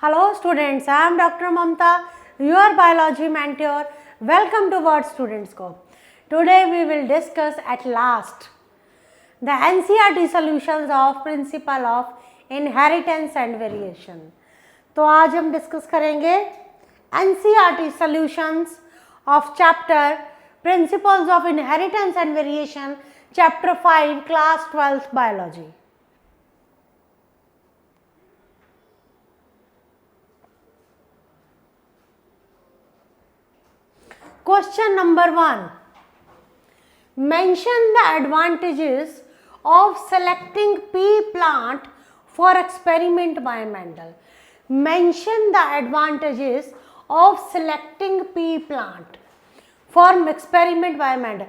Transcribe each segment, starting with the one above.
Hello students, I am Dr. Mamta, your biology mentor. Welcome to Word Student Scope. Today we will discuss at last the NCERT solutions of principle of inheritance and variation. तो आज हम discuss करेंगे NCERT solutions of chapter principles of inheritance and variation, chapter 5, class 12th biology. Question number 1. Mention the advantages of selecting pea plant for experiment by Mendel. Mention the advantages of selecting pea plant for experiment by Mendel.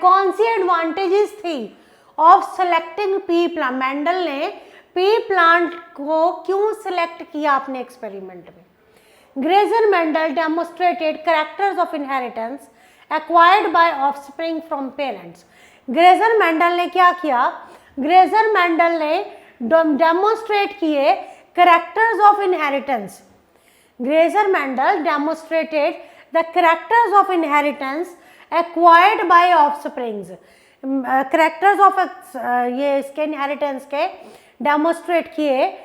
कौन सी advantages थी of selecting pea plant? Mendel ने pea plant को क्यों select किया अपने experiment में? Grazer Mendel demonstrated characters of inheritance acquired by offspring from parents. Grazer Mendel ने क्या किया? Grazer Mendel ने demonstrate किए characters of inheritance. Grazer Mendel demonstrated the characters of inheritance acquired by offsprings. Characters of ये इसके inheritance के demonstrate किए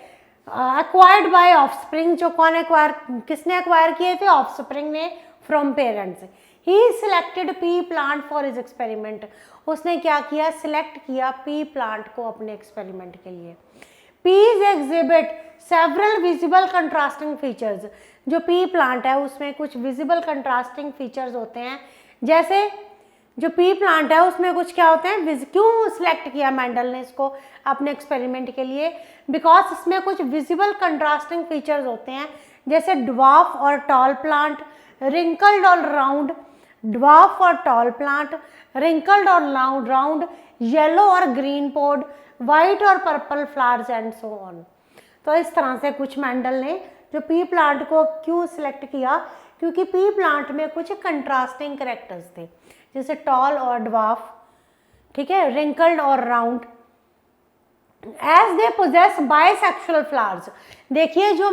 acquired by offspring. जो कौन acquire, किसने acquire किए थे? Offspring ने from parents. He selected pea plant for his experiment. उसने क्या किया? Select किया pea plant को अपने experiment के लिए. Peas exhibit several visible contrasting features. जो pea plant है उसमें कुछ visible contrasting features होते हैं. जैसे जो पी प्लांट है उसमें कुछ क्या होते हैं? क्यों सिलेक्ट किया मेंडल ने इसको अपने एक्सपेरिमेंट के लिए? बिकॉज इसमें कुछ विजिबल कंट्रास्टिंग फीचर्स होते हैं, जैसे ड्वार्फ और टॉल प्लांट, रिंकल्ड और राउंड. ड्वार्फ और टॉल प्लांट, रिंकल्ड और राउंड, येलो और ग्रीन पोड, वाइट और purple flowers and so on. तो इस तरह से कुछ मेंडल ने जो पी प्लांट को क्यों सिलेक्ट किया? क्योंकि पी प्लांट में कुछ कंट्रास्टिंग कैरेक्टर्स थे, जैसे टॉल और ड्वार्फ, ठीक है, रिंकल्ड और round. As they possess bisexual flowers. देखिए जो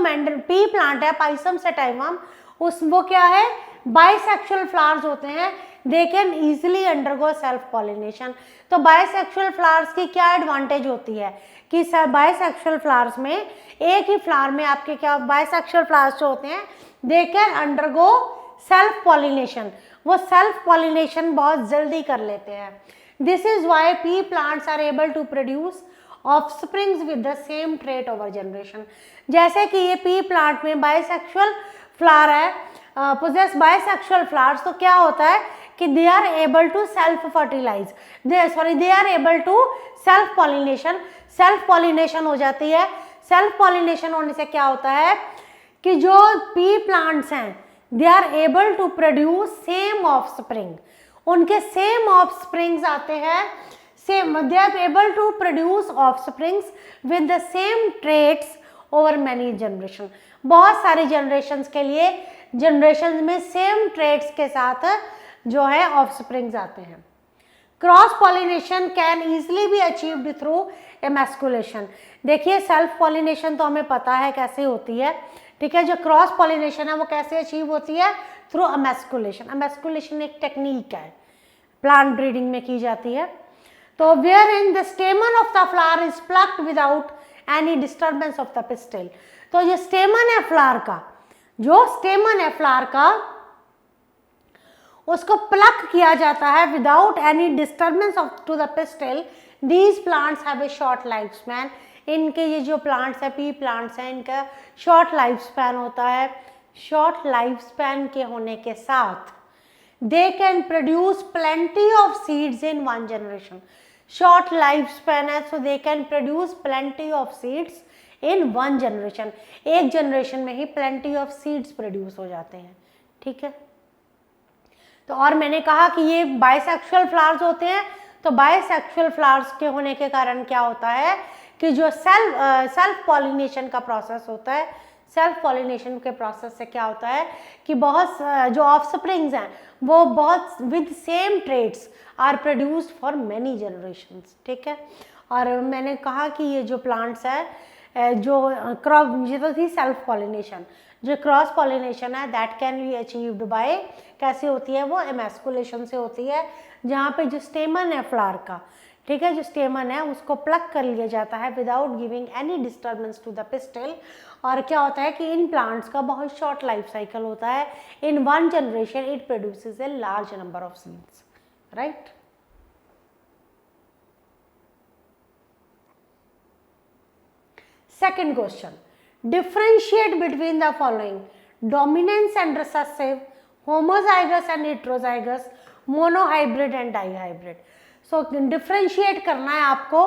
पी प्लांट है पाइसम सेटाइवम, वो क्या है? बाइसेक्सुअल फ्लावर्स होते हैं. They can easily undergo self pollination. तो बाइसेक्सुअल फ्लावर्स की क्या एडवांटेज होती है कि बाइसेक्सुअल फ्लावर्स में एक ही फ्लावर में आपके क्या बाइसेक्सुअल फ्लावर्स जो होते हैं they can undergo self pollination. वो सेल्फ पॉलिनेशन बहुत जल्दी कर लेते हैं. This is why pea plants are able to produce offsprings with the same trait over generation. जैसे कि ये पी प्लांट में बाइसेक्सुअल फ्लावर है, पोजेस बाइसेक्सुअल फ्लावर्स, तो क्या होता है कि they are able to self fertilise, they are able to self pollination. Self pollination हो जाती है. सेल्फ पॉलिनेशन होने से क्या होता है कि जो पी प्लांट्स हैं they are able to produce same offspring. उनके same offsprings आते हैं, same, they are able to produce offsprings with the same traits over many generation. बहुत सारी generations के लिए generations में same traits के साथ जो है offsprings आते हैं. Cross pollination can easily be achieved through emasculation. देखिए सेल्फ पॉलिनेशन तो हमें पता है कैसे होती है, ठीक है. जो क्रॉस पॉलिनेशन है वो कैसे अचीव होती है? थ्रू एमैस्कुलेशन. एमैस्कुलेशन एक टेक्निक है, प्लांट ब्रीडिंग में की जाती है. तो where in the stamen of the flower is plucked without any disturbance of the pistil. तो जो स्टेमन है फ्लावर का, जो स्टेमन है फ्लावर का, उसको प्लक किया जाता है without any disturbance of to the pistil. These plants have a short life span. इनके ये जो प्लांट्स है पी प्लांट्स हैं, इनका शॉर्ट लाइफ स्पैन होता है. शॉर्ट लाइफ स्पैन के होने के साथ they can produce plenty of seeds in one generation. Short life span है, so they can produce plenty of seeds in one generation. एक जनरेशन में ही प्लेंटी ऑफ सीड्स प्रोड्यूस हो जाते हैं, ठीक है. तो और मैंने कहा कि ये बाइसेक्सुअल फ्लावर्स होते हैं. तो बाइसेक्सुअल फ्लावर्स के होने के कारण क्या होता है कि जो सेल्फ पॉलिनेशन का प्रोसेस होता है, सेल्फ पॉलिनेशन के प्रोसेस से क्या होता है कि बहुत जो ऑफस्प्रिंग्स हैं वो बहुत with same traits are produced for many generations, ठीक है. और मैंने कहा कि ये जो प्लांट्स है जो क्रॉस, ये तो थी सेल्फ पॉलिनेशन, जो क्रॉस पॉलिनेशन है that can be achieved by, कैसे होती है वो, एमैस्कुलेशन से होती है, जहाँ पे जो स्टेमन है फ्लावर का, ठीक है, जो स्टेमन है उसको प्लग कर लिया जाता है without giving any disturbance to the pistil. और क्या होता है कि इन प्लांट्स का बहुत शॉर्ट लाइफ साइकिल होता है, इन 1 generation it produces a large number of seeds, right. Second question, differentiate between the following: dominance and recessive, homozygous and heterozygous, monohybrid and dihybrid. So differentiate करना है आपको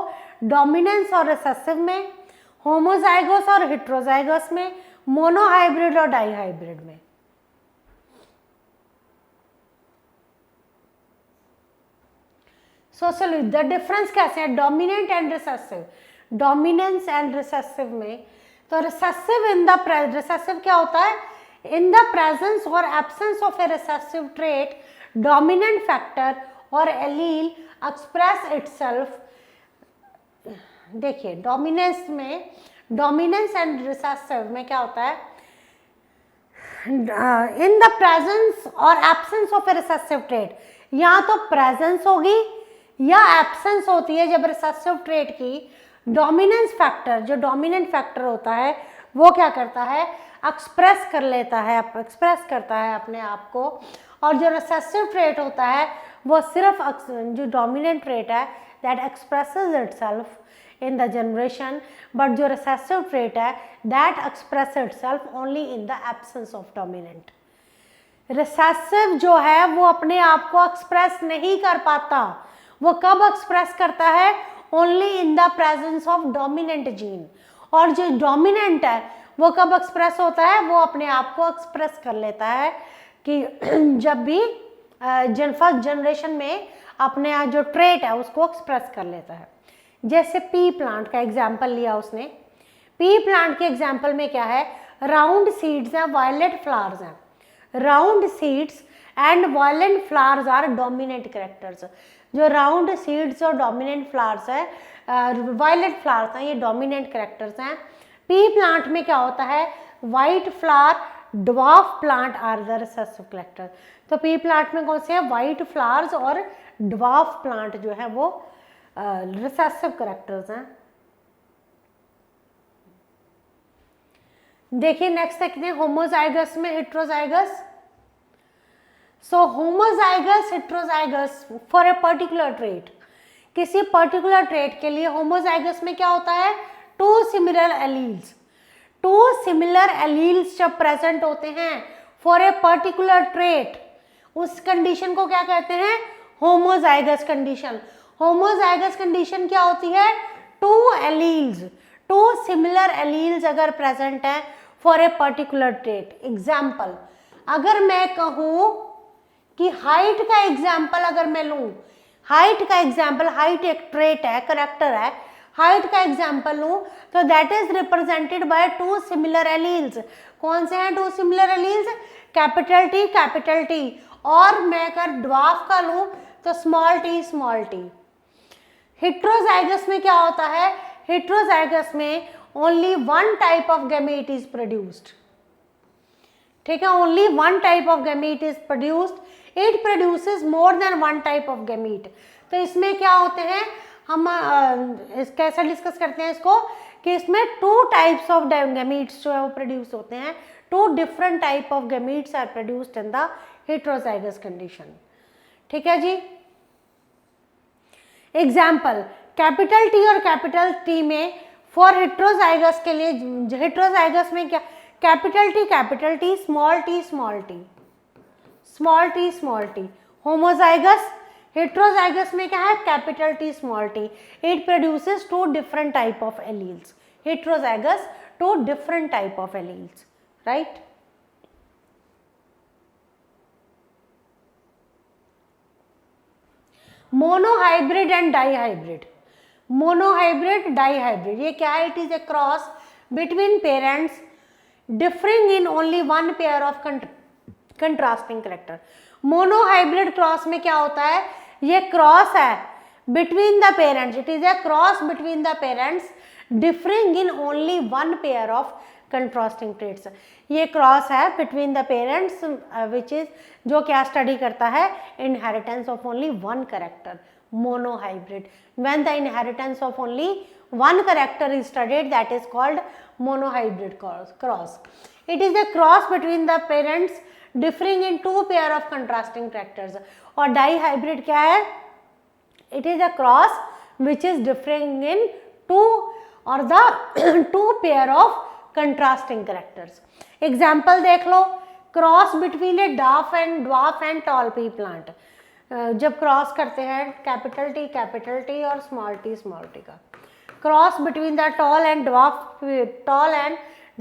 dominance और recessive में, homozygous और heterozygous में, monohybrid और dihybrid में। So चलिए the difference कैसे है, dominant and recessive, dominance and recessive में, तो रिसेसिव इन द रिसेसिव क्या होता है, इन द प्रेजेंस और absence of A recessive trait dominant factor और एलील एक्सप्रेस इटसेल्फ। देखिए डोमिनेंस में, डोमिनेंस एंड रिसेसिव में क्या होता है, इन द प्रेजेंस और absence of A recessive trait, या तो प्रेजेंस होगी या एब्सेंस होती है जब रिसेसिव ट्रेट की, डोमिनेंस फैक्टर, जो डोमिनेंट फैक्टर होता है वो क्या करता है, एक्सप्रेस कर लेता है, एक्सप्रेस करता है अपने आप को, और जो रिसेसिव ट्रेट होता है वो सिर्फ जो डोमिनेंट ट्रेट है that expresses itself in the generation, but जो रिसेसिव ट्रेट है that express itself only in the absence of dominant. Recessive जो है वो अपने आप को एक्सप्रेस नहीं कर पाता, वो कब एक्सप्रेस करता है, only in the presence of dominant gene, और जो डोमिनेंट है वो कब एक्सप्रेस होता है, वो अपने आप को एक्सप्रेस कर लेता है कि जब भी फर्स्ट जनरेशन में अपने जो ट्रेट है उसको एक्सप्रेस कर लेता है। जैसे पी प्लांट का एग्जाम्पल लिया उसने, पी प्लांट के एग्जाम्पल में क्या है, राउंड सीड्स हैं, वायलेट फ्लावर्स हैं, round seeds and violet flowers are dominant characters. जो राउंड सीड्स और डोमिनेंट फ्लावर्स है, वायलेट फ्लावर्स हैं, ये डोमिनेंट कैरेक्टर्स हैं। पी प्लांट में क्या होता है, white flower, dwarf plant are the recessive character. तो पी प्लांट में कौन से हैं, वाइट फ्लावर्स और ड्वार्फ प्लांट जो है वो रिसेसिव कैरेक्टर्स हैं। देखिए नेक्स्ट देखते हैं होमोजाइगस में heterozygous. So homozygous heterozygous for a particular trait, किसी पर्टिकुलर ट्रेट के लिए होमोजाइगस में क्या होता है, two similar alleles, two similar alleles जब प्रेजेंट होते हैं फॉर ए पर्टिकुलर ट्रेट, उस कंडीशन को क्या कहते हैं, होमोजाइगस कंडीशन। होमोजाइगस कंडीशन क्या होती है, two alleles, two similar alleles अगर प्रेजेंट है for a particular trait. Example, अगर मैं कहूं कि हाइट का एग्जाम्पल अगर मैं लूं, हाइट का एग्जाम्पल, हाइट एक ट्रेट है, करेक्टर है, हाइट का एग्जाम्पल लूं तो that is represented by two similar alleles. कौन से हैं two similar alleles, capital T, और मैं अगर ड्वार्फ का लूं तो स्मॉल टी। हेट्रोजाइगस में क्या होता है, हेट्रोजाइगस में only one type of gamete is produced, ठीक है, only one type of gamete is produced, it produces more than one type of gamete. तो इसमें क्या होते हैं, हम कैसे डिस्कस करते हैं इसको, कि इसमें टू टाइप्स ऑफ गैमीट्स जो है वो प्रोड्यूस होते हैं, two different type of gametes are produced in the heterozygous condition. ठीक है जी। एग्जाम्पल, कैपिटल टी और कैपिटल टी में फॉर हेट्रोजाइगस के लिए, हेट्रोजाइगस में क्या, capital T, small T. Homozygous, heterozygous में क्या है, capital T, small T, it produces two different type of alleles. Heterozygous two different type of alleles, right. Monohybrid and dihybrid, monohybrid, dihybrid, ये क्या है, it is a cross between parents differing in only one pair of contrasting character. Monohybrid cross में क्या होता है, ये cross है between the parents, it is a cross between the parents differing in only one pair of contrasting traits. ये cross है between the parents which is जो क्या स्टडी करता है, inheritance of only one character, monohybrid. When the inheritance of only one character is studied, that is called monohybrid cross. It is a cross between the parents differing in two pair of contrasting characters. और dihybrid क्या है? It is a cross which is differing in two or the two pair of contrasting characters. Example देख लो, cross between a dwarf and tall pea plant. जब cross करते हैं capital T और small T का, cross between the tall and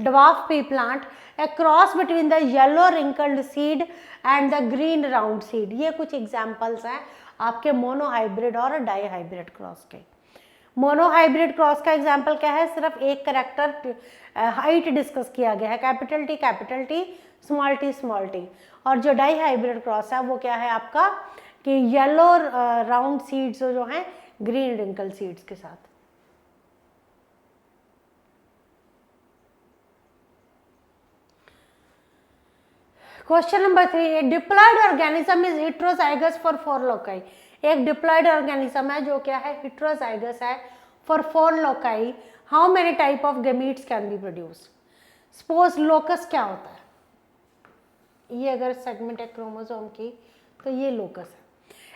dwarf pea plant, a cross between the yellow wrinkled seed and the green round seed. ये कुछ examples हैं आपके monohybrid और डाईहाइब्रिड क्रॉस के। मोनोहाइब्रिड क्रॉस का एग्जाम्पल क्या है, सिर्फ एक करेक्टर हाइट डिस्कस किया गया है, कैपिटल टी स्मॉल टी। और जो डाईहाइब्रिड क्रॉस है वो क्या है आपका कि येलो राउंड सीड्स जो हैं ग्रीन रिंकल सीड्स के साथ। Question number 3, a diploid organism is heterozygous for 4 loci. एक डिप्लॉयड ऑर्गेनिज्म है जो क्या है, हेटेरोजाइगस है for 4 loci. How many type of gametes can be produced. Suppose locus क्या होता है, ये अगर सेगमेंट है क्रोमोसोम की तो ये लोकस है।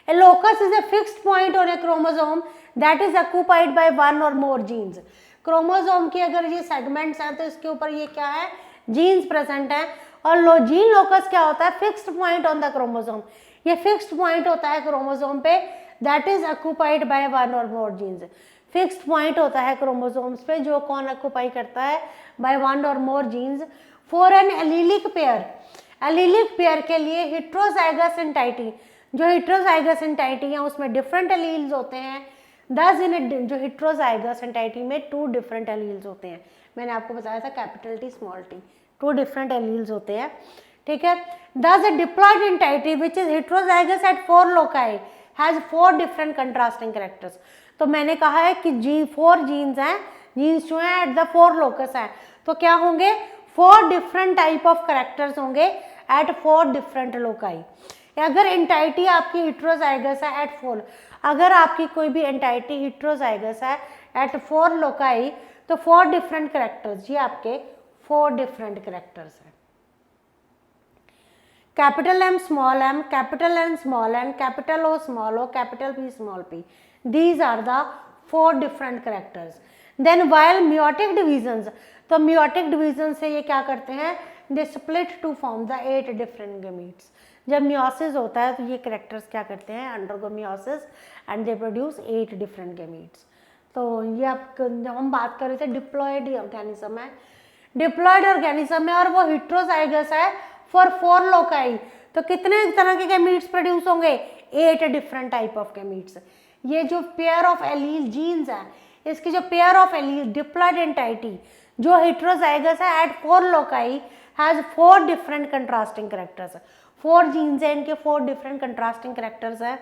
A locus is a fixed point on a chromosome that is occupied by one or more genes. Chromosome की अगर ये सेगमेंट्स हैं तो इसके ऊपर ये क्या है, जीन्स प्रेजेंट हैं। और जीन लोकस क्या होता है, fixed point on the chromosome. ये फिक्स्ड पॉइंट होता है क्रोमोसोम पे, that is occupied by one और मोर जीन्स। फिक्स्ड पॉइंट होता है क्रोमोसोम्स पे जो कौन ऑक्युपाई करता है, बाय वन और more genes. For an allelic pair के लिए हेटेरोजाइगस एंटाइटी, जो हेटेरोजाइगस एंटाइटी है उसमें डिफरेंट एलील्स होते हैं। दस इन जो हेटेरोजाइगस एंटाइटी में 2 डिफरेंट एलील्स होते हैं। मैंने आपको बताया था capital T small T, 2 different alleles होते हैं, ठीक है। Thus a diploid entity which is heterozygous at 4 loci has 4 different contrasting characters. तो मैंने कहा है कि 4 जीन्स हैं, जीन्स जो हैं एट द 4 लोकस हैं, तो क्या होंगे 4 डिफरेंट टाइप ऑफ कैरेक्टर्स होंगे एट 4 डिफरेंट लोकाई। अगर एंटाइटी आपकी हेटेरोजाइगस है एट 4, अगर आपकी कोई भी एंटाइटी हेटेरोजाइगस है एट 4 लोकाई तो 4 डिफरेंट कैरेक्टर्स, ये आपके 4 डिफरेंट कैरेक्टर्स हैं। Capital M small m, capital N small n, capital O small o, capital P small p, these are the 4 different characters. Then while meiotic divisions, तो meiotic division से ये क्या करते हैं, they split to form the 8 different gametes. जब meiosis होता है तो ये characters क्या करते हैं, undergo meiosis and they produce 8 different gametes. तो ये आप जब हम बात कर रहे थे डिप्लॉयड ऑर्गेनिज्म है, डिप्लॉयड ऑर्गेनिज्म है और वो हेटेरोजाइगस है फॉर 4 लोकाई, तो कितने तरह के गैमीट्स प्रोड्यूस होंगे, 8 डिफरेंट टाइप ऑफ गैमीट्स। ये जो पेयर ऑफ एलील जीन्स है, इसकी जो pair of allele diploid entity जो हेटेरोजाइगस है at 4 loci has 4 different contrasting characters. 4 genes हैं, इनके 4 डिफरेंट कंट्रास्टिंग कैरेक्टर्स हैं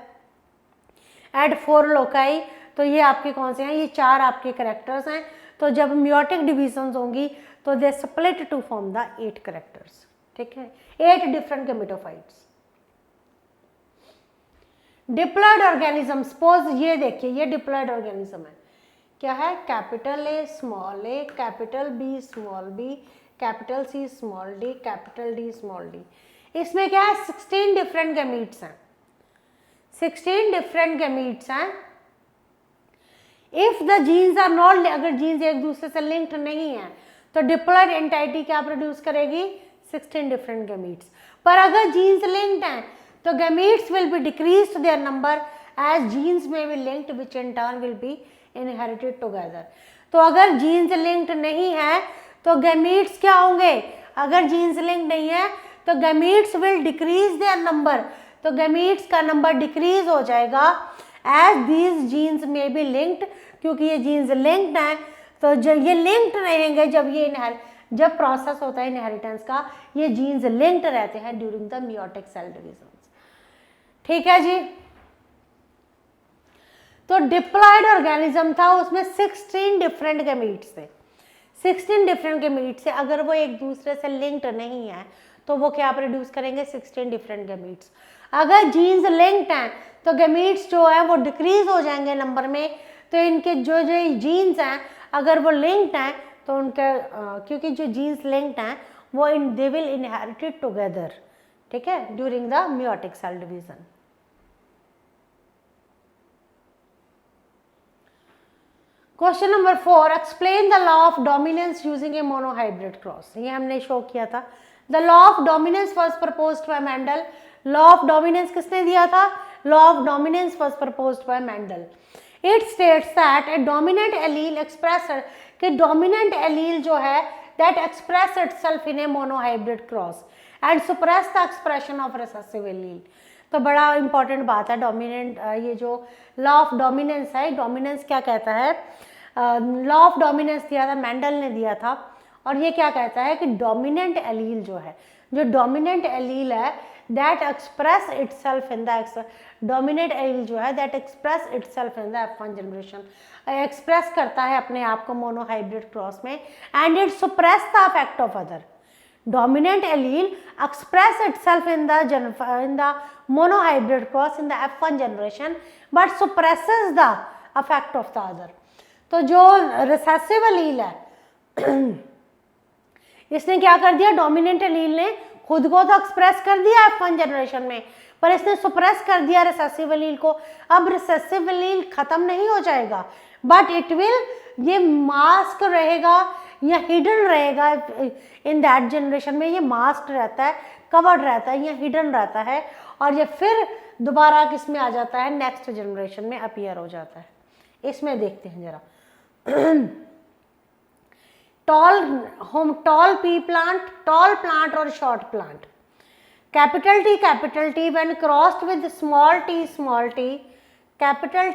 एट 4 लोकाई। तो ये आपके कौन से हैं, ये 4 आपके कैरेक्टर्स हैं। तो जब मियोटिक डिविजन्स होंगी तो they split to form the 8 characters, ठीक है, 8 different gametophytes. Diploid organism, suppose ये देखिए ये डिप्लॉयड ऑर्गेनिज्म है, क्या है, capital A small a, capital B small b, capital C small d, capital D small d। इसमें क्या है, 16 डिफरेंट गैमीट्स हैं, 16 डिफरेंट गैमीट्स हैं। If the genes are not, अगर जीन्स एक दूसरे से लिंक्ड नहीं है तो डिप्लॉयड एंटाइटी क्या प्रोड्यूस करेगी, 16 डिफरेंट गैमीट्स। पर अगर जीन्स लिंक्ड हैं तो gametes will be decrease their number as genes may be linked which in turn will be inherited together. तो अगर जीन्स लिंक्ड नहीं है तो गैमीट्स क्या होंगे, अगर जीन्स लिंक्ड नहीं है तो gametes will decrease their number, तो गैमीट्स का नंबर डिक्रीज हो जाएगा as these genes may be linked, क्योंकि ये जीन्स लिंक्ड हैं। तो जब ये लिंक्ड रहेंगे, जब प्रोसेस होता है इनहेरिटेंस का, ये जीन्स लिंक्ड रहते हैं during the meiotic cell division, ठीक है जी। तो डिप्लॉयड ऑर्गेनिज्म था, उसमें 16 डिफरेंट गैमीट्स थे, 16 डिफरेंट गैमीट्स से अगर वो एक दूसरे से लिंक्ड नहीं है तो वो क्या प्रोड्यूस करेंगे, 16 डिफरेंट गैमीट्स। अगर जीन्स लिंक्ड हैं तो गैमीट्स जो है वो डिक्रीज हो जाएंगे नंबर में। तो इनके जो जो जीन्स हैं अगर वो लिंक्ड हैं तो उनके क्योंकि जो जीन्स लिंक्ड हैं वो दे विल इनहेरिटेड टुगेदर, ठीक है, during the meiotic cell division. Question number 4, explain the law of dominance using a monohybrid cross. ये हमने शो किया था। The law of dominance was proposed by Mendel. Law of dominance किसने दिया था? Law of dominance was proposed by Mendel. It states that a dominant allele express, कि dominant allele जो है that express itself in a monohybrid cross and suppress the expression of recessive allele. तो बड़ा important बात है dominant, ये जो law of dominance है, डोमिनेंस क्या कहता है, लॉ ऑफ डोमिनेंस दिया था मेंडल ने दिया था, और ये क्या कहता है कि डोमिनेंट एलील जो है, जो डोमिनेंट एलील है that express itself in the, dominant allele जो है that express itself in the F1 generation, express करता है अपने आप को मोनोहाइब्रिड क्रॉस में, and it suppress the effect of other. Dominant allele express itself in the monohybrid cross in the F1 generation but suppresses the effect of the other। तो जो recessive allele है इसने क्या कर दिया, डोमिनेंट एलील ने खुद को तो एक्सप्रेस कर दिया F1 जनरेशन में, पर इसने सुप्रेस कर दिया रिसेसिव एलील को। अब रिसेसिव एलील खत्म नहीं हो जाएगा बट इट विल, ये मास्क रहेगा या हिडन रहेगा इन दैट जनरेशन में, ये मास्क रहता है, कवर्ड रहता है या हिडन रहता है, और ये फिर दोबारा किस में आ जाता है, नेक्स्ट जनरेशन में अपीयर हो जाता है। इसमें देखते हैं जरा tall pea plant, tall plant और short plant. Capital T when crossed with small T, capital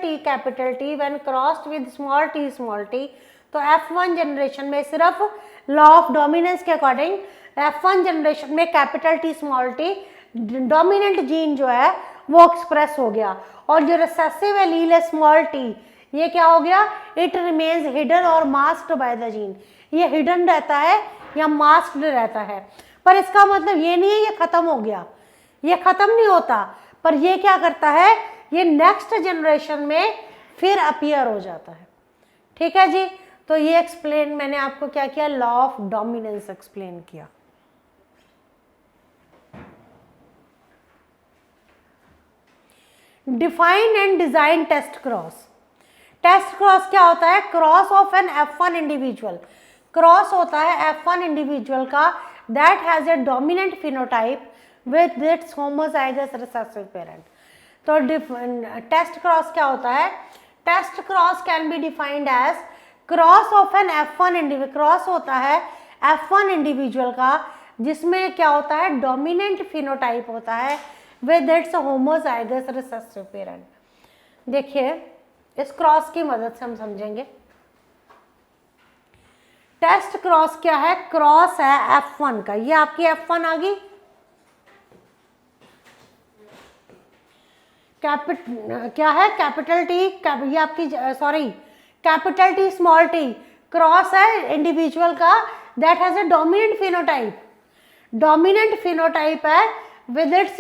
T when crossed with small T. तो F1 जनरेशन में सिर्फ लॉ ऑफ डोमिनेंस के अकॉर्डिंग F1 जनरेशन में capital T small T dominant gene जो है वो express हो गया, और जो रिसेसिव एलील है स्मॉल टी, ये क्या हो गया, इट रिमेन्स हिडन और मास्क्ड बाय द जीन, ये हिडन रहता है या मास्क्ड रहता है। पर इसका मतलब ये नहीं है ये खत्म हो गया, ये खत्म नहीं होता, पर ये क्या करता है, ये नेक्स्ट जनरेशन में फिर अपीयर हो जाता है। ठीक है जी, तो ये एक्सप्लेन मैंने आपको क्या किया, लॉ ऑफ डोमिनेंस एक्सप्लेन किया। Define and design test cross. Test cross क्या होता है, cross of an F1 individual, cross होता है F1 इंडिविजुअल का that has a dominant phenotype with its homozygous recessive parent. तो टेस्ट क्रॉस क्या होता है, test cross can be defined as cross of an F1 individual, cross होता है F1 individual का जिसमें क्या होता है, डोमिनेंट फिनोटाइप होता है with its homozygous recessive parent. देखिए इस क्रॉस की मदद से हम समझेंगे। टेस्ट क्रॉस क्या है, क्रॉस है F1 का, ये आपकी F1 आ गई, क्या है कैपिटल टी, ये आपकी sorry capital T small T, cross है इंडिविजुअल का that has a dominant phenotype, dominant phenotype है with its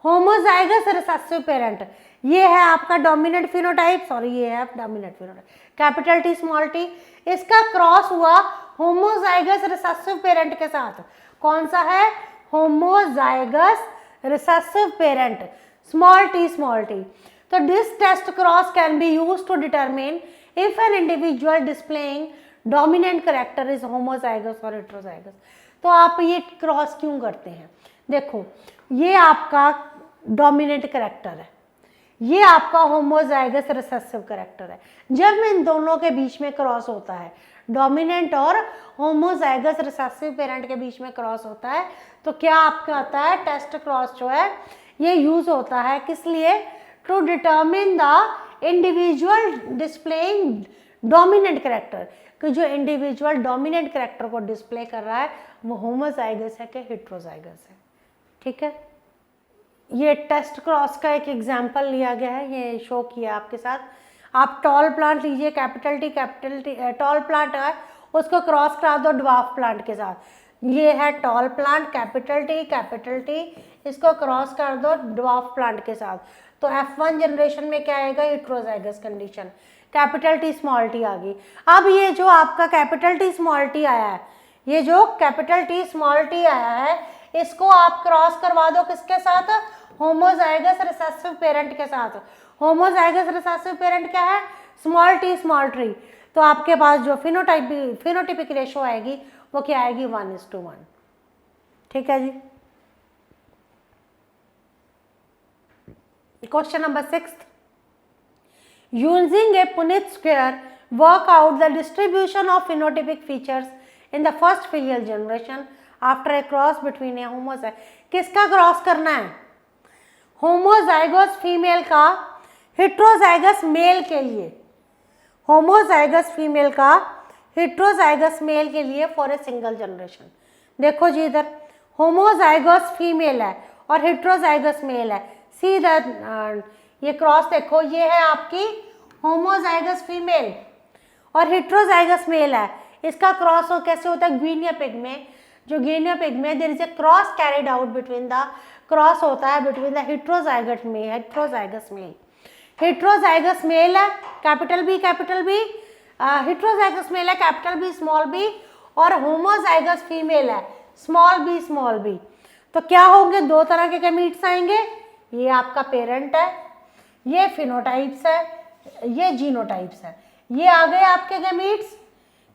homozygous recessive parent, ये है आपका डोमिनेंट फिनोटाइप, सॉरी ये है dominant phenotype capital T small T, इसका क्रॉस हुआ होमोजाइगस रिसेसिव पेरेंट के साथ, कौन सा है, homozygous recessive parent small T. तो this test cross can be used to determine if an individual displaying dominant character is homozygous और heterozygous. तो आप ये क्रॉस क्यों करते हैं, देखो ये आपका डोमिनेंट कैरेक्टर है, ये आपका होमोजाइगस रिसेसिव कैरेक्टर है, जब इन दोनों के बीच में क्रॉस होता है, डोमिनेंट और होमोजाइगस रिसेसिव पेरेंट के बीच में क्रॉस होता है, तो क्या आपका आता है, टेस्ट क्रॉस जो है ये यूज होता है किस लिए, to determine the individual displaying dominant character, कि जो इंडिविजुअल डोमिनेंट कैरेक्टर को डिस्प्ले कर रहा है वो होमोजाइगस है कि हेटेरोजाइगस है। ठीक है, ये टेस्ट क्रॉस का एक एग्जाम्पल लिया गया है, ये शो किया आपके साथ आप टॉल प्लांट लीजिए, कैपिटल टी टॉल प्लांट है, उसको क्रॉस करा दो ड्वार्फ प्लांट के साथ। ये है टॉल प्लांट, कैपिटल टी, इसको क्रॉस कर दो ड्वार्फ प्लांट के साथ, तो F1 जनरेशन में क्या आएगा, heterozygous condition, capital T small T आ गई। अब ये जो आपका कैपिटल टी स्मॉल टी आया है, ये जो कैपिटल टी स्मॉल टी आया है, इसको आप क्रॉस करवा दो किसके साथ, होमोजाइगस रिसेसिव पेरेंट के साथ। होमोजाइगस रिसेसिव पेरेंट क्या है, स्मॉल टी, तो आपके पास जो फिनोटाइपिक रेशो आएगी वो क्या आएगी, 1:1। ठीक है जी। Question number 6, using a Punnett square work out the distribution of phenotypic features in the first filial generation after a cross between a homozygous. किसका क्रॉस करना है, होमोजाइगस फीमेल का हेट्रोजाइगस मेल के लिए, होमोजाइगस फीमेल का heterozygous male के लिए for a single generation. देखो जी इधर होमोजाइगस फीमेल है और हेट्रोजाइगस मेल है, सी द ये क्रॉस देखो, ये है आपकी होमोजाइगस फीमेल और हेट्रोजाइगस मेल है, इसका क्रॉस हो कैसे होता है, ग्वीनिया पिग में, जो गिनिया पिग में there is a cross carried out between the, cross होता है between the heterozygous male, heterozygous male है कैपिटल बी, हेट्रोजाइगस मेल है कैपिटल बी स्मॉल बी, और होमोजाइगस फीमेल है स्मॉल बी। तो क्या होंगे, दो तरह के गैमीट्स आएंगे, ये आपका पेरेंट है, ये फिनोटाइप्स है, ये जीनोटाइप्स है। ये आ गए आपके gametes,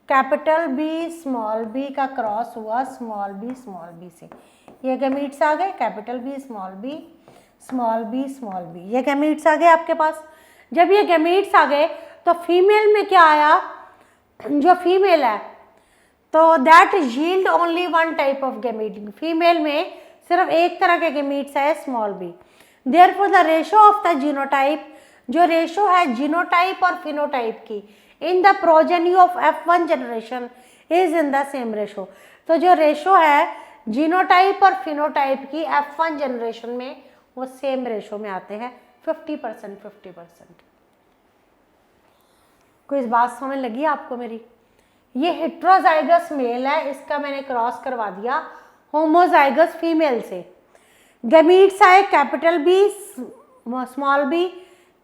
capital B small B का क्रॉस हुआ स्मॉल बी से, ये गैमीट्स आ गए, कैपिटल बी स्मॉल बी, ये गैमीट्स आ गए आपके पास। जब ये गैमीट्स आ गए तो फीमेल में क्या आया, जो फीमेल है तो that yield only one type of gamete, female में सिर्फ एक तरह के गैमीट्स है small B. Therefore the ratio of the genotype, जो रेशो है जीनोटाइप और फिनोटाइप की in the progeny of F1 generation is in the same ratio. तो जो रेशो है जीनोटाइप और फिनोटाइप की F1 जनरेशन में वो सेम रेशो में आते हैं, 50%। कोई इस बात समझ लगी आपको मेरी। ये हेट्रोजाइगस मेल है, इसका मैंने क्रॉस करवा दिया होमोजाइगस फीमेल से। गैमीट्स आए capital B small B,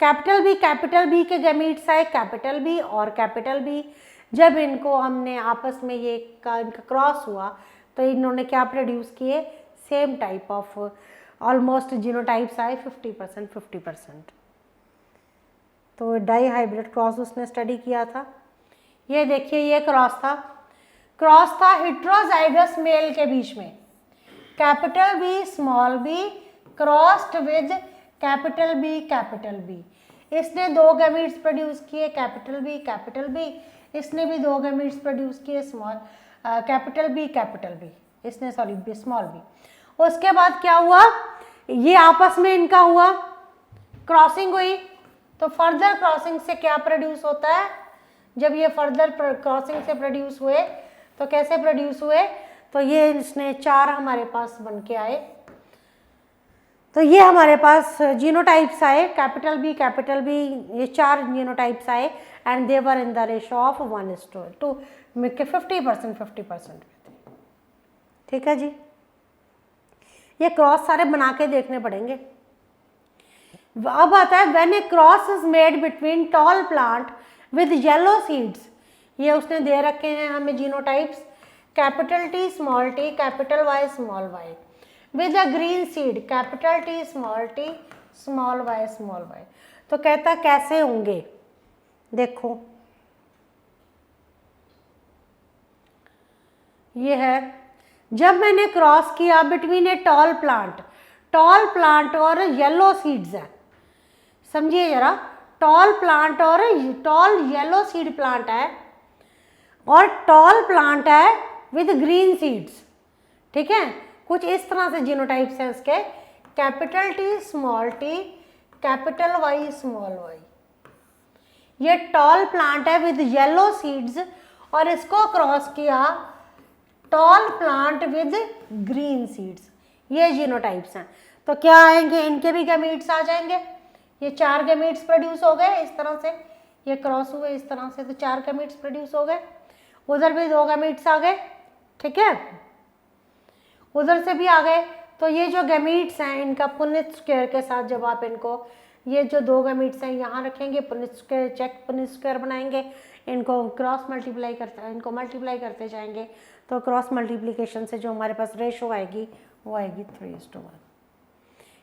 capital B के गैमीट्स आए कैपिटल बी और कैपिटल बी। जब इनको हमने आपस में ये इनका क्रॉस हुआ तो इन्होंने क्या प्रोड्यूस किए, same type of almost genotypes आए 50%। तो डाई हाइब्रिड क्रॉस उसने स्टडी किया था। ये देखिए ये क्रॉस था हेट्रोजाइगस मेल के बीच में, capital B small B crossed with capital B. इसने दो गैमीट्स प्रोड्यूस किए कैपिटल बी, इसने भी दो गैमीट्स प्रोड्यूस किए कैपिटल बी, इसने सॉरी स्मॉल बी। उसके बाद क्या हुआ, ये आपस में इनका हुआ क्रॉसिंग हुई, तो फर्दर क्रॉसिंग से क्या प्रोड्यूस होता है, जब ये फर्दर क्रॉसिंग से प्रोड्यूस हुए तो कैसे प्रोड्यूस हुए, तो ये इसने 4 हमारे पास बन के आए। तो ये हमारे पास जीनोटाइप्स आए कैपिटल बी, ये 4 जीनोटाइप्स आए and they were in the ratio of 1:2 मिलके 50%। ठीक है जी, ये क्रॉस सारे बना के देखने पड़ेंगे। अब आता है when A cross is made between tall plant with yellow seeds, ये उसने दे रखे हैं हमें genotypes capital T small t, capital Y small y with a green seed capital T small y। तो कहता कैसे होंगे, देखो ये है, जब मैंने क्रॉस किया बिटवीन ए टॉल प्लांट और येलो सीड्स है, समझिए जरा, टॉल प्लांट और टॉल येलो सीड प्लांट है और टॉल प्लांट है विद ग्रीन सीड्स। ठीक है, कुछ इस तरह से जीनोटाइप्स हैं इसके, capital T small t, capital Y small y। ये टॉल प्लांट है विद येलो सीड्स और इसको क्रॉस किया tall plant with green seeds, ये जीनोटाइप्स हैं। तो क्या आएंगे, इनके भी गैमीट्स आ जाएंगे, ये 4 गैमीट्स प्रोड्यूस हो गए इस तरह से, ये क्रॉस हुए इस तरह से, तो 4 गैमीट्स प्रोड्यूस हो गए, उधर भी 2 गैमीट्स आ गए, ठीक है, उधर से भी आ गए। तो ये जो गैमीट्स हैं इनका पुनित स्क्वायर के साथ जब आप इनको, ये जो 2 गैमीट्स हैं यहाँ रखेंगे, पुनित स्क्वायर चेक पुनित स्क्वायर बनाएंगे, इनको क्रॉस मल्टीप्लाई करते हैं, इनको मल्टीप्लाई करते जाएंगे, तो क्रॉस मल्टीप्लिकेशन से जो हमारे पास रेशो आएगी वो आएगी 3:1।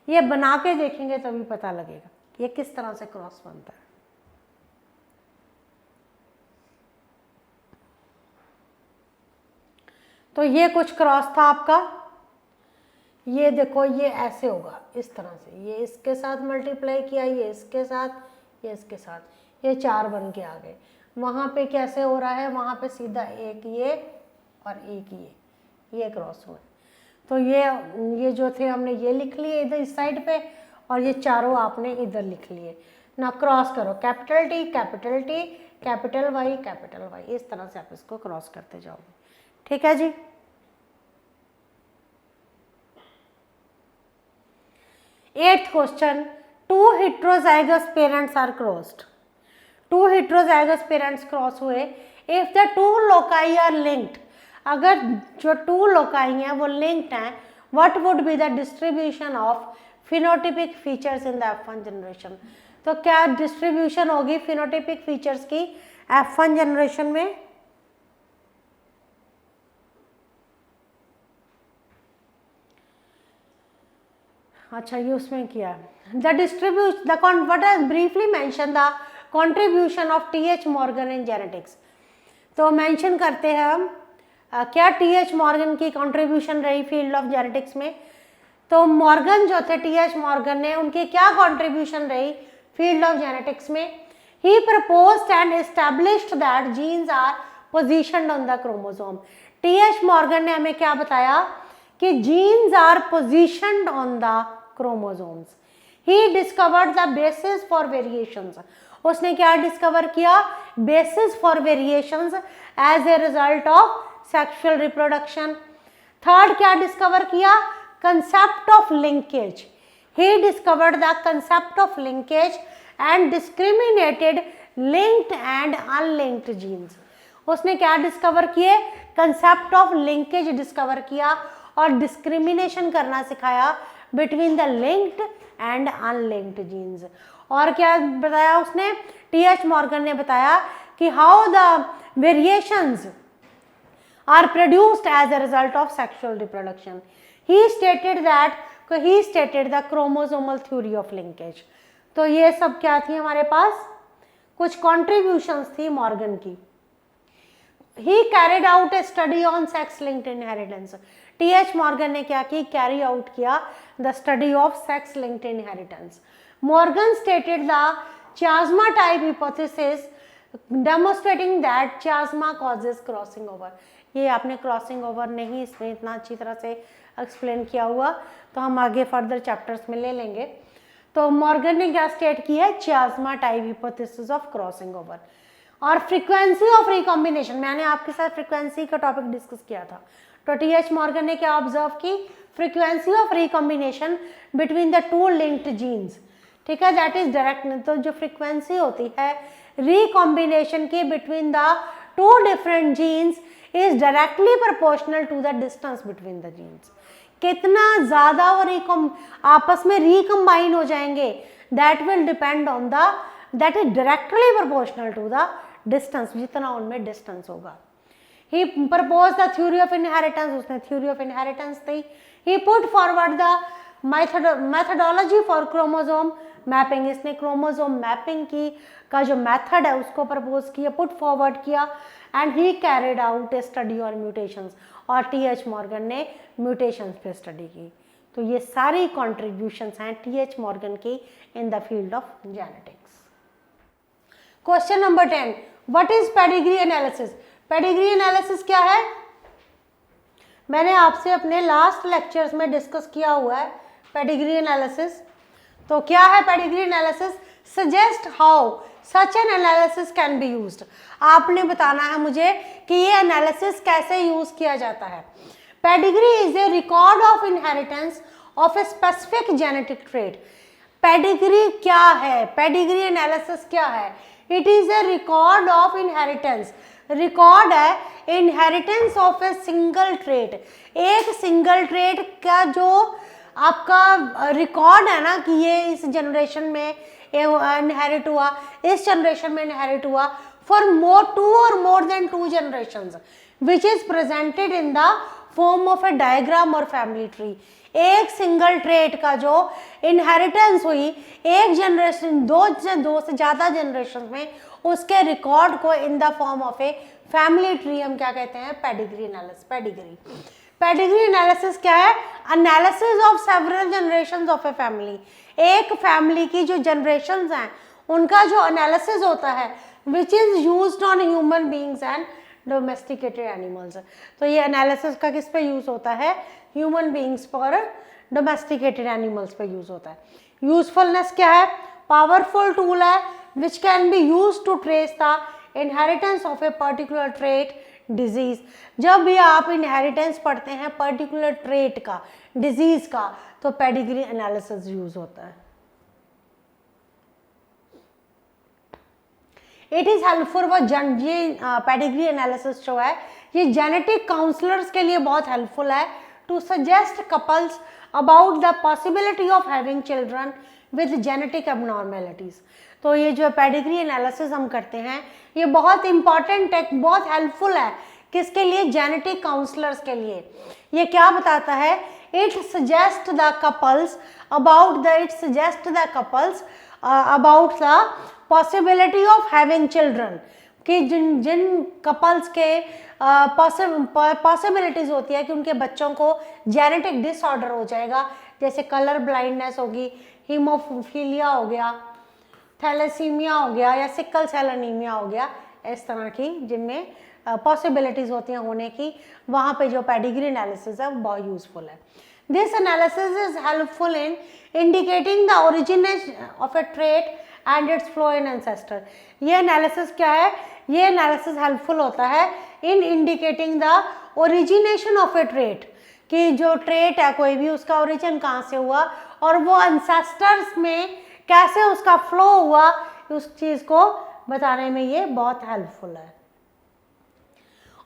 ये बना के देखेंगे तभी पता लगेगा ये किस तरह से क्रॉस बनता है। तो ये कुछ क्रॉस था आपका, ये देखो ये ऐसे होगा इस तरह से, ये इसके साथ मल्टीप्लाई किया, ये इसके साथ, ये इसके साथ, ये 4 बन के आ गए। वहाँ पे कैसे हो रहा है, वहाँ पे सीधा एक ये और एक ये क्रॉस हुए। तो ये जो थे हमने ये लिख लिए इधर इस साइड पे, और ये चारों आपने इधर लिख लिए ना। क्रॉस करो, capital T capital T capital Y capital Y, इस तरह से आप इसको क्रॉस करते जाओगे, ठीक है जी। Eighth question, 2 heterozygous parents are crossed. 2 heterozygous parents cross हुए, if the 2 loci are linked, अगर जो 2 loci हैं वो linked हैं, what would be the distribution of phenotypic features in the F1 generation? तो क्या डिस्ट्रीब्यूशन होगी phenotypic features की F1 जनरेशन में? अच्छा ये उसमें किया the distribution what I briefly mention the contribution of TH Morgan in genetics. तो मेंशन करते हैं हम क्या टीएच मॉर्गन की कंट्रीब्यूशन रही फील्ड ऑफ जेनेटिक्स में। तो मॉर्गन जो थे, टीएच मॉर्गन ने, उनकी क्या कंट्रीब्यूशन रही फील्ड ऑफ जेनेटिक्स में? He proposed and established that genes are positioned on the chromosome. T H Morgan ने हमें क्या बताया कि genes are positioned on the chromosomes. He discovered the basis for variations. उसने क्या डिस्कवर किया? Basis for variations as a result of sexual reproduction. Third क्या discover किया? Concept of linkage. He discovered the concept of linkage and discriminated linked and unlinked genes. उसने क्या discover किए? Concept of linkage discover किया और discrimination करना सिखाया between the linked and unlinked genes. और क्या बताया उसने? टीएच मॉर्गन ने बताया कि how the variations are produced as a result of sexual reproduction. He stated the chromosomal theory of linkage. तो ये सब क्या थी हमारे पास? कुछ कॉन्ट्रीब्यूशंस थी मॉर्गन की। He carried out a study on sex-linked inheritance. T.H. Morgan ने क्या की? कैरी आउट किया the study of sex-linked inheritance. Morgan stated the chiasma type hypothesis demonstrating that chiasma causes crossing over। ये आपने crossing over नहीं इसमें इतना अच्छी तरह से एक्सप्लेन किया हुआ, तो हम आगे फर्दर चैप्टर्स में ले लेंगे। तो मॉर्गन ने क्या स्टेट किया है? chiasma type hypothesis of crossing over. और फ्रीक्वेंसी ऑफ रिकॉम्बिनेशन, मैंने आपके साथ फ्रीक्वेंसी का टॉपिक डिस्कस किया था। तो टीएच मॉर्गन ने क्या ऑब्जर्व की? Frequency of recombination between the 2 linked genes, ठीक है, दैट इज डायरेक्ट। तो जो फ्रीक्वेंसी होती है रिकॉम्बिनेशन की between the 2 different genes is directly proportional to the distance between the genes. कितना ज्यादा वो आपस में रिकम्बाइन हो जाएंगे, that will depend on the, that is directly proportional to the distance, जितना उनमें डिस्टेंस होगा। He propose the theory of inheritance, उसने थ्योरी ऑफ इनहेरिटेंस दी। He put forward the methodology for chromosome mapping, इसने chromosome mapping की का जो method है उसको प्रपोज किया, पुट फॉरवर्ड किया। And he carried out A study on mutations, और टीएच मॉर्गन ने म्यूटेशंस पे स्टडी की। तो ये सारी कॉन्ट्रीब्यूशंस हैं टीएच मॉर्गन की in the field of genetics. Question number 10, what is pedigree analysis? Pedigree analysis क्या है? मैंने आपसे अपने लास्ट लेक्चर्स में डिस्कस किया हुआ है पेडिग्री एनालिसिस। तो क्या है pedigree analysis? Suggest how such an analysis can be used. आपने बताना है मुझे कि ये एनालिसिस कैसे यूज किया जाता है। Pedigree is a record of inheritance of a specific genetic trait. Pedigree क्या है? पेडिग्री एनालिसिस क्या है? It is a record of inheritance, record है inheritance of a single trait, एक सिंगल ट्रेट का जो आपका रिकॉर्ड है ना कि ये इस जनरेशन में इनहेरिट हुआ, इस जनरेशन में इनहेरिट हुआ फॉर टू और more than 2 generations, which is presented in the form of A diagram और फैमिली ट्री। एक सिंगल ट्रेट का जो इनहेरिटेंस हुई एक जनरेशन, दो से ज़्यादा जनरेशन में, उसके रिकॉर्ड को in the form of a family tree हम क्या कहते हैं? Pedigree analysis. पेडिग्री एनालिसिस क्या है? Analysis of several generations of a family. एक फैमिली की जो जनरेशंस हैं उनका जो एनालिसिस होता है which is used on human beings and domesticated animals. तो ये एनालिसिस का किस पे यूज होता है? ह्यूमन बीइंग्स पर, डोमेस्टिकेटेड एनिमल्स पे यूज होता है। यूजफुलनेस क्या है? पावरफुल टूल है which can be use to trace the inheritance of a particular trait, disease. जब भी आप इनहेरिटेंस पढ़ते हैं पर्टिकुलर ट्रेट का, डिजीज का, तो पेडिग्री एनालिसिस यूज होता है। इट इज हेल्पफुल फॉर ये पेडिग्री एनालिसिस जो है ये जेनेटिक काउंसलर्स के लिए बहुत हेल्पफुल है to suggest couples about the possibility of having children with genetic abnormalities. तो ये जो पेडिग्री एनालिसिस हम करते हैं ये बहुत इंपॉर्टेंट है, बहुत हेल्पफुल है। किसके लिए? जेनेटिक काउंसलर्स के लिए। ये क्या बताता है? It suggest the couples about the possibility of having children, कि जिन कपल्स के पॉसिबिलिटीज होती है कि उनके बच्चों को जेनेटिक डिसऑर्डर हो जाएगा, जैसे कलर ब्लाइंडनेस होगी, हीमोफीलिया हो गया, थैलेसीमिया हो गया या सिकल सेल एनीमिया हो गया, इस तरह की जिनमें पॉसिबिलिटीज होती हैं होने की, वहाँ पे जो पेडिग्री एनालिसिस है वो बहुत यूजफुल है। This analysis is helpful in indicating the origination of a trait and its flow in ancestor. ये एनालिसिस क्या है? ये एनालिसिस हेल्पफुल होता है in indicating the origination of a trait, कि जो ट्रेट है कोई भी उसका ओरिजिन कहाँ से हुआ और वो एंसेस्टर्स में कैसे उसका फ्लो हुआ, उस चीज़ को बताने में ये बहुत हेल्पफुल है।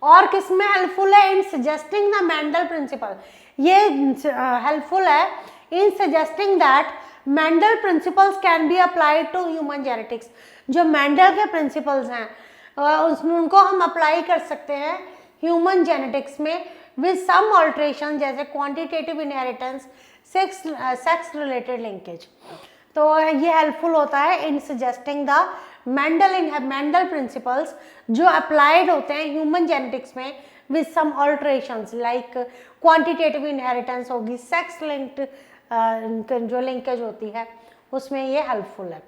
और किस में हेल्पफुल है? In suggesting the Mendel principle. ये हेल्पफुल है in suggesting that Mendel principles can be applied to human genetics. जो मेंडल के प्रिंसिपल्स हैं उनको हम अप्लाई कर सकते हैं ह्यूमन जेनेटिक्स में विद सम ऑल्ट्रेशन, जैसे quantitative inheritance, sex related linkage. तो ये हेल्पफुल होता है in suggesting the Mendel principles जो अप्लाइड होते हैं ह्यूमन जेनेटिक्स में with some alterations, like quantitative inheritance होगी, सेक्स लिंक्ड जो लिंकेज होती है उसमें ये हेल्पफुल है।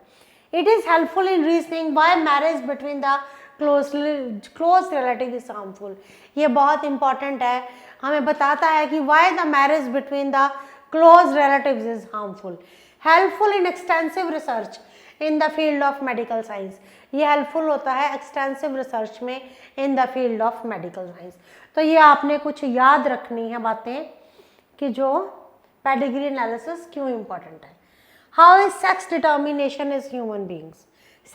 It is helpful in reasoning why marriage between the close relative is harmful. ये बहुत इंपॉर्टेंट है, हमें बताता है कि why the marriage between the close relatives is harmful. Helpful in extensive research in the field of medical science. ये helpful होता है एक्सटेंसिव रिसर्च में in the field of medical science. तो ये आपने कुछ याद रखनी है बातें कि जो पेडिग्री एनालिसिस क्यों इंपॉर्टेंट है। How is sex determination is human beings.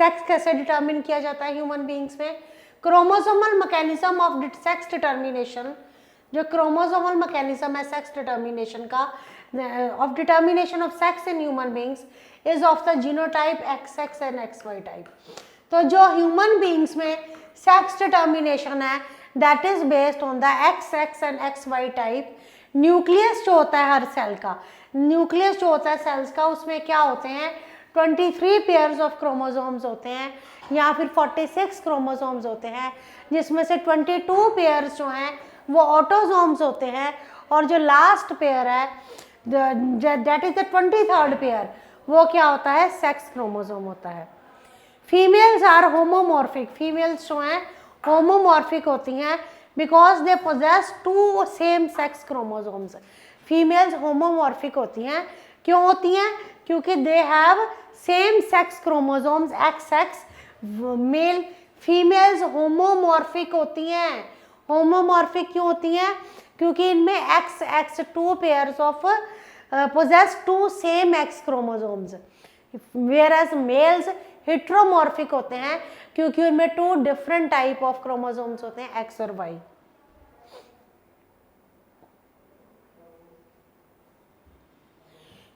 Sex कैसे डिटर्मिन किया जाता है ह्यूमन बींग्स में? Chromosomal mechanism of sex determination, जो क्रोमोसोमल मैकेनिज्म है सेक्स डिटर्मिनेशन का, of determination of sex in human beings is of the genotype XX and XY type. तो जो ह्यूमन बींग्स में सेक्स डिटर्मिनेशन है that is based on the XX and XY type. Nucleus जो होता है हर cell का, nucleus जो होता है सेल्स का, उसमें क्या होते हैं? 23 पेयर्स ऑफ क्रोमोसोम्स होते हैं या फिर 46 क्रोमोसोम्स होते हैं, जिसमें से 22 पेयर्स जो हैं वो ऑटोसोम्स होते हैं और जो लास्ट पेयर है that is the 23rd pair, वो क्या होता है? सेक्स क्रोमोसोम होता है। Females are homomorphic. फीमेल्स जो हैं होमोमॉर्फिक होती हैं because they possess 2 same sex chromosomes. Females homomorphic होती हैं, क्यों होती हैं? क्योंकि they have same sex chromosomes XX। Mail females homomorphic होती हैं। होमोमॉर्फिक क्यों होती हैं? क्योंकि इनमें XX 2 pairs of possess 2 same X chromosomes, whereas males heteromorphic होते हैं क्योंकि उनमें 2 डिफरेंट टाइप ऑफ क्रोमोसोम्स होते हैं, एक्स और Y.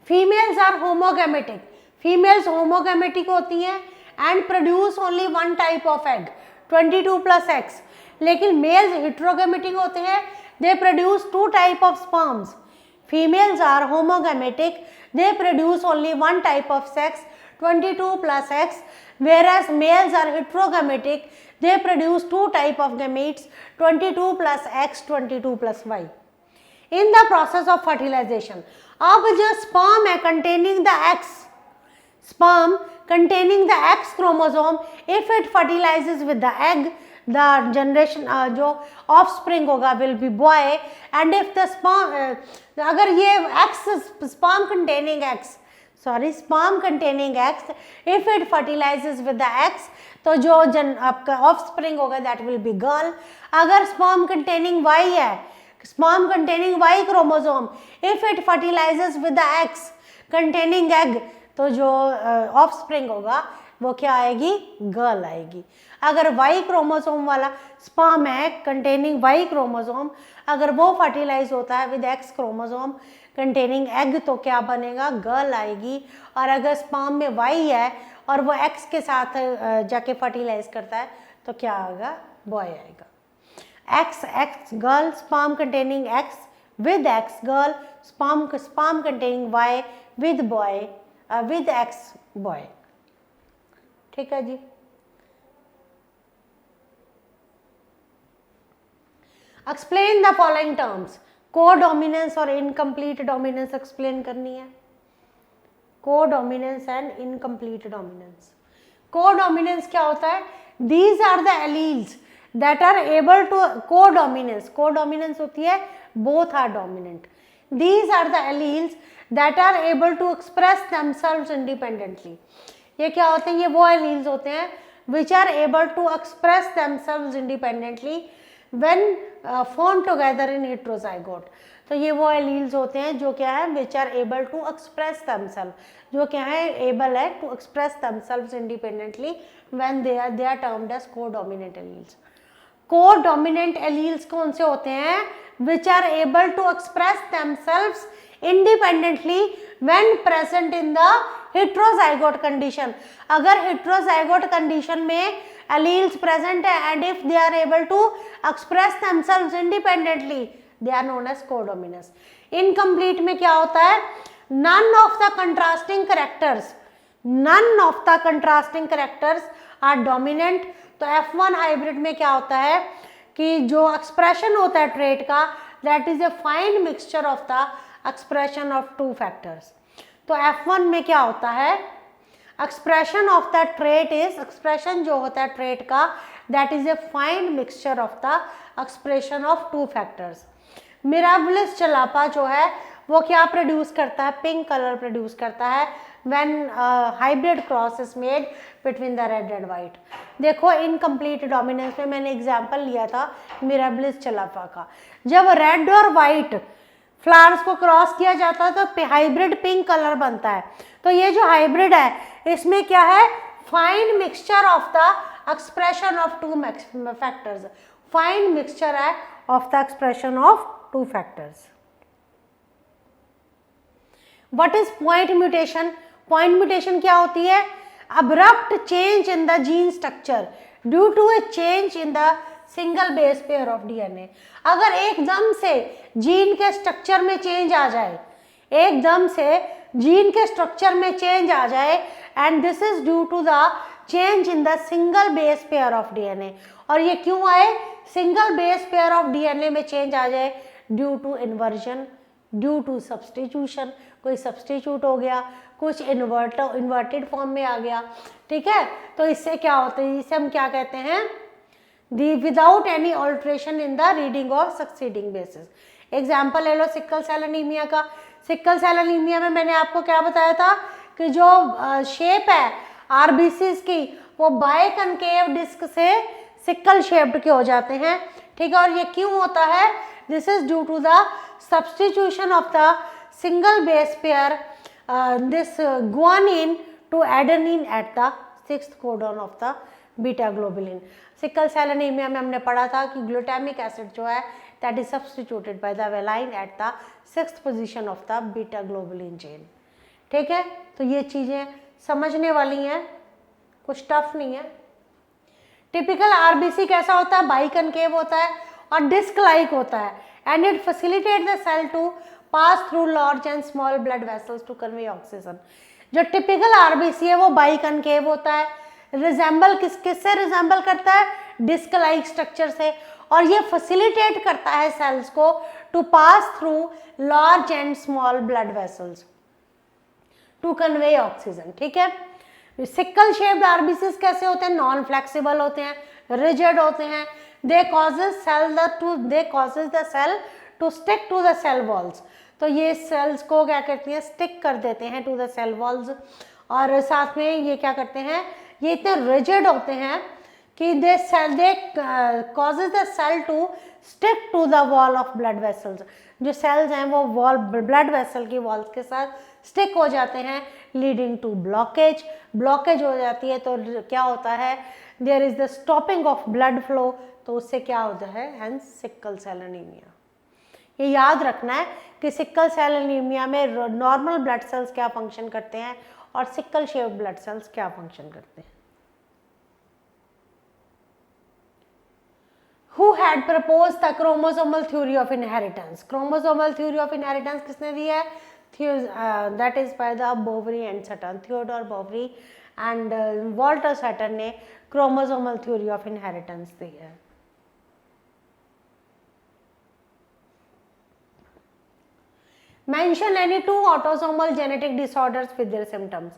Females are homogametic, females homogametic होती हैं and produce only 1 type of egg 22 plus X. लेकिन मेल्स हेट्रोगैमेटिक होते हैं, they produce 2 type of sperms. Females are homogametic, they produce only 1 type of sex 22 plus x, whereas males are heterogametic, they produce 2 type of gametes 22 plus x 22 plus y in the process of fertilization। अब जो sperm है containing the x, sperm containing the x chromosome, if it fertilizes with the egg, the generation जो offspring होगा will be boy, and if the sperm अगर ये x sperm containing x, sperm containing x, if it fertilizes with the x, तो जो आपका offspring होगा that will be girl। अगर sperm containing y है, sperm containing y chromosome, if it fertilizes with the x containing egg, तो जो offspring होगा वो क्या आएगी, गर्ल आएगी। अगर वाई क्रोमोसोम वाला स्पर्म है कंटेनिंग वाई क्रोमोसोम, अगर वो फर्टिलाइज होता है with x chromosome containing egg, तो क्या बनेगा, गर्ल आएगी। और अगर स्पर्म में वाई है और वो एक्स के साथ जाके फर्टिलाइज करता है तो क्या आएगा, बॉय आएगा। X girl, sperm containing X with X girl, sperm containing Y with boy with X boy. ठीक है जी। Explain the following terms, codominance और इनकम्प्लीट डोमिनेंस एक्सप्लेन करनी है। Codominance and incomplete dominance. Codominance क्या होता है, these are the alleles that are able to, codominance होती है both are dominant. These are the alleles that are able to express themselves independently. ये क्या होते हैं, ये वो एलील्स होते हैं which are able to express themselves independently when form together in heterozygote. तो ये वो एलील्स होते हैं जो क्या है, which are able to express themself, जो क्या है, एबल है to express themselves independently when they are termed as codominant alleles. Codominant alleles कौन से होते हैं, which are able to express themselves independently when present in the heterozygote condition। अगर heterozygote condition में alleles present है and if they are able to express themselves independently, they are known as codominance। incomplete में क्या होता है, none of the contrasting characters are dominant। तो F1 hybrid में क्या होता है कि जो एक्सप्रेशन होता है ट्रेट का, that is a fine mixture of the expression of 2 factors. तो F1 में क्या होता है, expression of the trait is, expression जो होता है ट्रेट का, that is a fine mixture of the expression of 2 factors. Mirabilis jalapa जो है वो क्या प्रोड्यूस करता है, पिंक कलर प्रोड्यूस करता है when hybrid cross is made between the red and white. देखो इनकम्प्लीट डोमिनेंस में मैंने एग्जांपल लिया था मिराबिलिस चलापा का, जब रेड और वाइट फ्लावर्स को क्रॉस किया जाता है तो हाइब्रिड पिंक कलर बनता है। तो ये जो हाइब्रिड है इसमें क्या है, fine mixture of the expression of 2 factors, fine mixture है of the expression of 2 factors. What is point mutation, point mutation क्या होती है, abrupt change in the gene structure due to a change in the single base pair of DNA. अगर एकदम से gene के structure में change आ जाए, एकदम से जीन के स्ट्रक्चर में चेंज आ जाए, and this is due to the change in the single base pair of DNA. और ये क्यों आए, single base pair of DNA में चेंज आ जाए, due to inversion, due to substitution, कोई सब्सटीट्यूट हो गया, कुछ इन्वर्टेड फॉर्म में आ गया। ठीक है, तो इससे क्या होता है, इसे हम क्या कहते हैं, without any alteration in the reading of succeeding basis. Example ले लो सिक्कल सेल एनीमिया का। सिक्कल सेल एनीमिया में मैंने आपको क्या बताया था कि जो शेप है आरबीसीज की वो बाय कनकेव डिस्क से सिक्कल शेप्ड के हो जाते हैं। ठीक है, और ये क्यों होता है, this is due to the substitution of the single base pair this guanine to adenine at the 6th codon of the beta globulin. Sickle cell anaemia में हमने पढ़ा था कि ग्लूटामिक एसिड जो है that is substituted by the valine at the 6th position of the beta globulin chain. ठीक है, तो ये चीज़ें समझने वाली हैं, कुछ टफ नहीं है। टिपिकल आरबीसी कैसा होता है, बाइकनकेव होता है और डिस्क लाइक होता है and it facilitate the cell to pass through large and small blood vessels to convey oxygen. जो टिपिकल आरबीसी है वो बाइकनकेव होता है, रिजेंबल किससे रिजेंबल करता है, डिस्क लाइक स्ट्रक्चर से, और ये फैसिलिटेट करता है सेल्स को to pass through large and small blood vessels to convey oxygen. ठीक है, सिकल शेप्ड आरबीसीज कैसे होते हैं, नॉन फ्लेक्सिबल होते हैं, रिजिड होते हैं, they causes the cell to stick to the cell walls. तो ये सेल्स को क्या करती हैं, स्टिक कर देते हैं टू द सेल वॉल्स, और साथ में ये क्या करते हैं, ये इतने रिजिड होते हैं कि they causes the cell to stick to the wall of blood vessels. जो सेल्स हैं वो वॉल ब्लड वेसल की वॉल्स के साथ स्टिक हो जाते हैं, लीडिंग टू ब्लॉकेज हो जाती है। तो क्या होता है, there is the stopping of blood flow, तो उससे क्या होता है, हेंस सिकल सेल एनीमिया। ये याद रखना है कि सिकल सेल एनीमिया में नॉर्मल ब्लड सेल्स क्या फंक्शन करते हैं और सिकल शेप ब्लड सेल्स क्या फंक्शन करते हैं। Who had proposed the chromosomal theory of inheritance? Chromosomal theory of inheritance किसने दी है, that is by the Boveri and Sutton, Theodore Boveri and Walter Sutton ने chromosomal theory of inheritance दी है। Mention any two autosomal genetic disorders with their symptoms.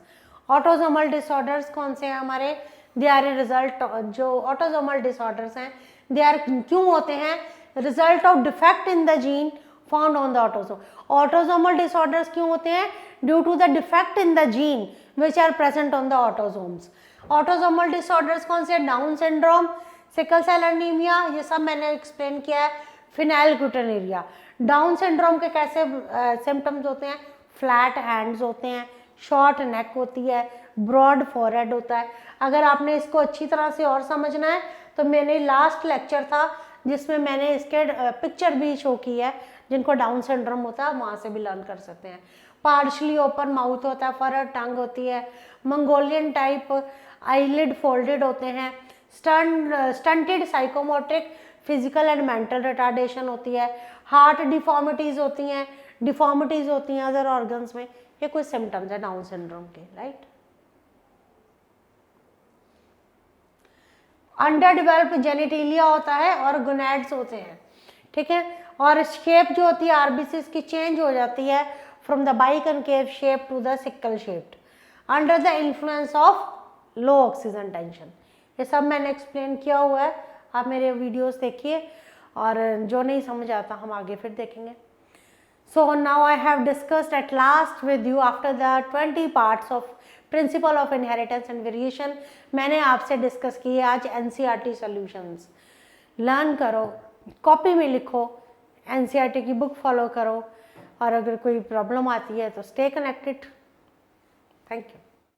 Autosomal disorders कौन से हैं हमारे, they are a result, जो autosomal disorders हैं they are क्यों होते हैं, result of defect in the gene found on the autosome. Autosomal disorders क्यों होते हैं, due to the defect in the gene which are present on the autosomes. Autosomal disorders कौन से, Down syndrome, sickle cell anaemia, ये सब मैंने explain किया है, फिनाइलग्लूटानिरिया। डाउन सिंड्रोम के कैसे सिम्टम्स होते हैं, फ्लैट हैंड्स होते हैं, शॉर्ट नेक होती है, ब्रॉड फॉरहेड होता है। अगर आपने इसको अच्छी तरह से और समझना है तो मैंने लास्ट लेक्चर था जिसमें मैंने इसके पिक्चर भी शो की है, जिनको डाउन सिंड्रोम होता है वहाँ से भी लर्न कर सकते हैं। पार्शली ओपन माउथ होता है, फरर टंग होती है, मंगोलियन टाइप आईलिड फोल्डेड होते हैं, stunted psychomotor physical and mental retardation होती है, हार्ट डिफॉर्मिटीज होती हैं अदर ऑर्गन्स में। ये कुछ सिम्टम्स है डाउन सिंड्रोम के, राइट। अंडर डेवलप्ड जेनिटेलिया होता है और गोनैड्स होते हैं, ठीक है। और शेप जो होती है आरबीसीज की चेंज हो जाती है from the biconcave shape to the sickle shaped under the influence of low oxygen tension. ये सब मैंने एक्सप्लेन किया हुआ है, आप मेरे वीडियोस देखिए, और जो नहीं समझ आता हम आगे फिर देखेंगे। So now I have discussed at last with you after the 20 parts of principle of inheritance and variation. मैंने आपसे डिस्कस की है आज एनसीईआरटी सॉल्यूशंस। लर्न करो, कॉपी में लिखो, एनसीईआरटी की बुक फॉलो करो, और अगर कोई प्रॉब्लम आती है तो स्टे कनेक्टेड। Thank you.